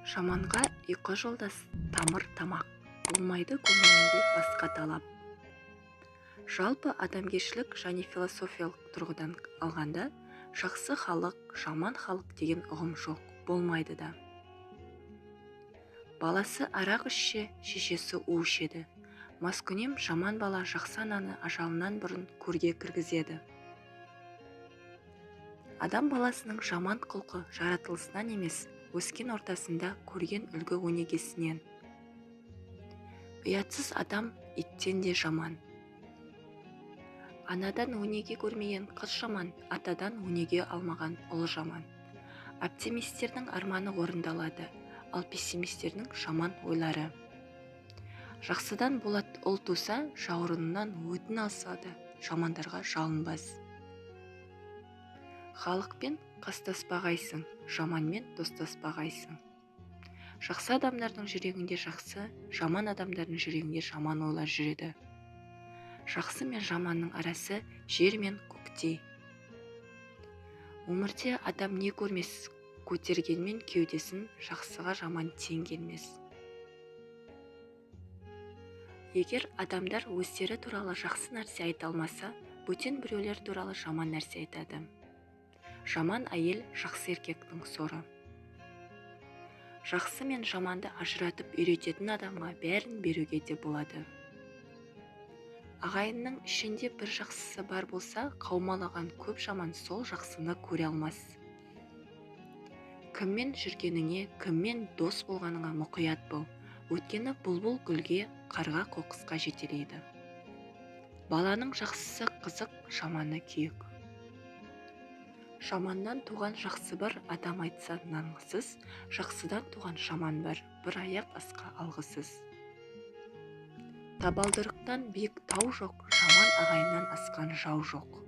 Жаманға ұйқы жолдас, тамыр тамақ, болмайды көңілінде басқа талап. Жалпы адамгершілік және философиялық тұрғыдан алғанда, жақсы халық, жаман халық деген ұғым жоқ, болмайды да. Баласы арақ ішсе, шешесі у ішеді. Маскүнем жаман бала жақсы ананы ажалынан бұрын көрге кіргізеді. Адам баласының жаман құлқы жаратылысынан емес, өскен ортасында көрген үлгі өнегесінен. Ұятсыз адам иттен де жаман. Анадан өнеге көрмеген қыз жаман, атадан өнеге алмаған ұл жаман. Оптимистердің арманы орындалады, ал пессимистердің жаман ойлары. Жақсыдан болат ұл туса, жауырынынан өтін алсады, жамандарға жалынбас. Халықпен қастаспағайсың, жаманмен достаспағайсың. Жақсы адамдардың жүрегінде жақсы, жаман адамдардың жүрегінде жаман ойлар жүреді. Жақсы мен жаманның арасы жер мен көктей. Өмірде адам не көрмес, көтергенмен кеудесін жақсыға жаман тең келмес. Егер адамдар өздері туралы жақсы нәрсе айта алмаса, бөтен біреулер туралы жаман нәрсе айтады. Жаман әйел жақсы еркектің соры. Жақсы мен жаманды ажыратып үйрететін адамға бәрін беруге де болады. Ағайынның ішінде бір жақсысы бар болса, қаумалаған көп жаман сол жақсыны көре алмас. Кіммен жүргеніңе, кіммен дос болғаныңа мұқият бол. Өткені бұлбұл гүлге, қарға қоқысқа жетелейді. Баланың жақсысы қызық, жаманы күйік. Жаманнан туған жақсы бір, адам айтса нанғысыз, жақсыдан туған жаман бір аяқ асқа алғысыз. Табалдырықтан биік тау жоқ, жаман ағайыннан асқан жау жоқ.